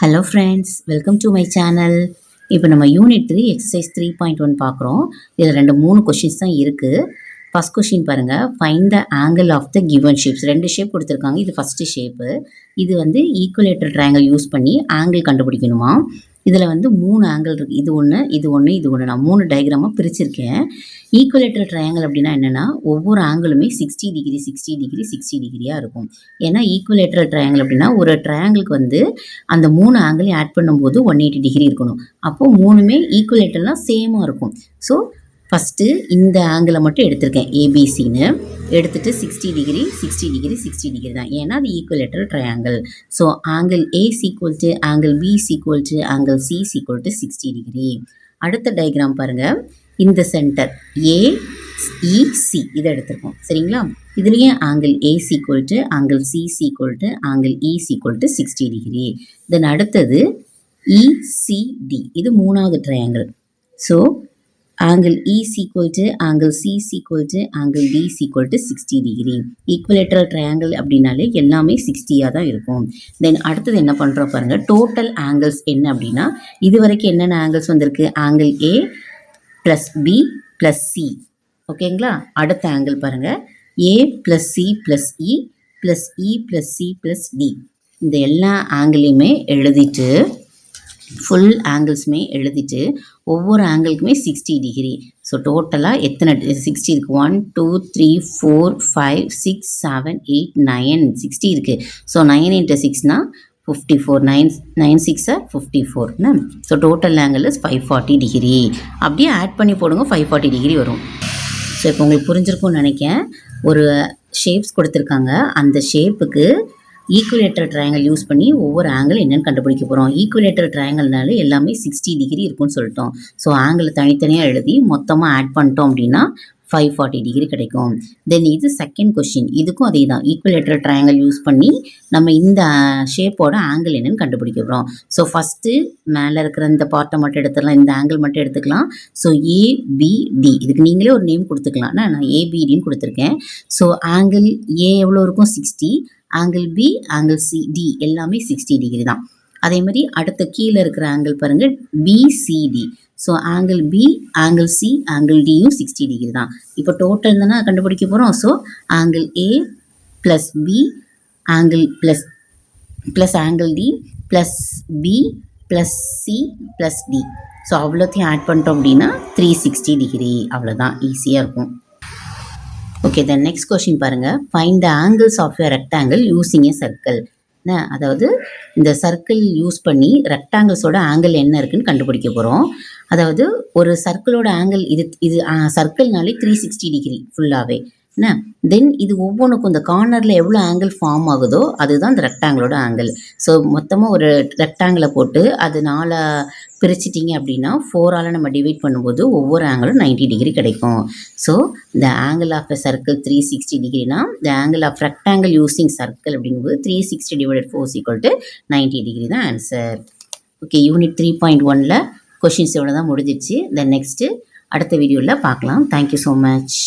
Hello friends, welcome to my channel. இப்போ நம்ம unit 3 exercise 3.1 பார்க்குறோம். இதில் 3 கொஷின்ஸ் தான் இருக்குது. ஃபஸ்ட் கொஷின் பாருங்கள், find the angle of the given shapes. 2 shape கொடுத்துருக்காங்க. இது ஃபஸ்ட்டு ஷேப்பு. இது வந்து ஈக்குவலேட்டர் ட்ரையாங்கிள் யூஸ் பண்ணி ஆங்கிள் கண்டுபிடிக்கணுமா. இதில் வந்து 3 ஆங்கிள் இருக்குது. இது ஒன்று, இது ஒன்று, இது ஒன்று. நான் 3 டயக்ராமாக பிரிச்சிருக்கேன். ஈக்குவலேட்டர் ட்ரையாங்கிள் அப்படின்னா என்னென்னா, ஒவ்வொரு ஆங்கிளுமே 60 டிகிரி 60 டிகிரி 60 டிகிரியாக இருக்கும். ஏன்னா ஈக்குவலேட்டர் ட்ரையாங்கிள் அப்படின்னா ஒரு ட்ரையாங்கிளுக்கு வந்து அந்த 3 ஆங்கிளையும் ஆட் பண்ணும்போது 180 டிகிரி இருக்கணும். அப்போது 3மே ஈக்குவலேட்டர்லாம் சேமாக இருக்கும். ஸோ ஃபஸ்ட்டு இந்த ஆங்கிளை மட்டும் எடுத்திருக்கேன், ஏபிசின்னு எடுத்துகிட்டு 60 டிகிரி 60 டிகிரி 60 டிகிரி தான். ஏன்னா அது equilateral triangle. So angle A equal to angle B equal to angle C equal to 60 degree. அடுத்த டயக்ராம் பாருங்கள், இந்த சென்டர் ஏஇசி இதை எடுத்திருக்கோம். சரிங்களா, இதுலேயே angle A equal to angle C equal to angle E equal to 60 degree. Then அடுத்தது ECD, இது 3வது triangle. So angle E is equal to angle C is equal to angle D is equal to 60 degree. Equilateral triangle அப்படின்னாலே எல்லாமே 60யாக தான் இருக்கும். தென் அடுத்தது என்ன பண்ணுறோம் பாருங்கள், டோட்டல் ஆங்கிள்ஸ் என்ன அப்படின்னா, இது வரைக்கும் என்னென்ன ஆங்கிள்ஸ் வந்திருக்கு, angle A plus B plus C. ஓகேங்களா, அடுத்த ஆங்கிள் பாருங்கள், A plus C plus E plus E plus C plus D. இந்த எல்லா ஆங்கிளையுமே எழுதிட்டு ஃபுல் ஆங்கிள்ஸுமே எழுதிட்டு ஒவ்வொரு ஆங்கிளுக்குமே 60 டிகிரி. ஸோ டோட்டலாக எத்தனை 60 இருக்குது, 1 2 3 4 5 6 7 8 9 60 இருக்குது. So 9 into 6னா 54, 9 6 54. So total angle is 540 degree. அப்படியே ஆட் பண்ணி போடுங்க, 540 டிகிரி வரும். ஸோ இப்போ உங்களுக்கு புரிஞ்சிருக்கும்னு நினைக்கிறேன். ஒரு ஷேப்ஸ் கொடுத்துருக்காங்க, அந்த ஷேப்புக்கு ஈக்குவலேட்டர் ட்ரையாங்கிள் யூஸ் பண்ணி ஒவ்வொரு ஆங்கிள் என்னென்னு கண்டுபிடிக்க போகிறோம். ஈக்குவலேட்டர் ட்ரையாங்கிள்னால எல்லாமே 60 டிகிரி இருக்குன்னு சொல்லிட்டோம். ஸோ ஆங்கிள் தனித்தனியாக எழுதி மொத்தமாக ஆட் பண்ணிட்டோம் அப்படின்னா 540 டிகிரி கிடைக்கும். தென் இது செகண்ட் கொஷின், இதுக்கும் அதே தான். ஈக்குவலேட்டர் ட்ரையாங்கிள் யூஸ் பண்ணி நம்ம இந்த ஷேப்போட ஆங்கிள் என்னென்னு கண்டுபிடிக்க போகிறோம். ஸோ ஃபஸ்ட்டு மேலே இருக்கிற இந்த பார்ட்டை மட்டும் எடுத்துக்கலாம், இந்த ஆங்கிள் மட்டும் எடுத்துக்கலாம். ஸோ ஏபிடி, இதுக்கு நீங்களே ஒரு நேம் கொடுத்துக்கலாம். நான் ஏபிடின்னு கொடுத்துருக்கேன். ஸோ ஆங்கிள் ஏ எவ்வளோ இருக்கும், 60. Angle B angle C D எல்லாமே 60 டிகிரி தான். அதே மாதிரி அடுத்த கீழே இருக்கிற ஆங்கிள் பாருங்கள், BCD. So angle B angle C angle டியும் 60 டிகிரி தான். இப்போ டோட்டல் தானே கண்டுபிடிக்க போகிறோம். So angle A plus B angle plus angle D plus B plus C plus D. So அவ்வளோத்தையும் ஆட் பண்ணிட்டோம் அப்படின்னா 360 டிகிரி. அவ்வளோதான், ஈஸியாக இருக்கும். ஓகே, தென் நெக்ஸ்ட் கொஷின் பாருங்கள், find the angles of a rectangle using a circle. அதாவது இந்த circle use பண்ணி ரெக்டாங்கிள்ஸோட ஆங்கிள் என்ன இருக்குன்னு கண்டுபிடிக்க போகிறோம். அதாவது ஒரு சர்க்கிளோட ஆங்கிள் இது சர்க்கிள்னாலே 360 டிகிரி ஃபுல்லாகவே என்ன. தென் இது ஒவ்வொன்றுக்கும் இந்த கார்னரில் எவ்வளோ ஆங்கிள் ஃபார்ம் ஆகுதோ அதுதான் இந்த ரெக்டாங்கிளோட ஆங்கிள். ஸோ மொத்தமாக ஒரு ரெக்டாங்கிளை போட்டு அது 4 பிரிச்சிட்டிங்க அப்படின்னா 4ஆல் நம்ம டிவைட் பண்ணும்போது ஒவ்வொரு ஆங்கிளும் 90 டிகிரி கிடைக்கும். So the angle of a circle 360 டிகிரினா the angle of rectangle using circle அப்படிங்கும்போது 360 / 4 = 90 டிகிரி தான் ஆன்சர். ஓகே, யூனிட் 3.1ல் கொஷின்ஸ் எவ்வளோ தான் முடிஞ்சிச்சு. தென் நெக்ஸ்ட்டு அடுத்த வீடியோவில் பார்க்கலாம். Thank you so much.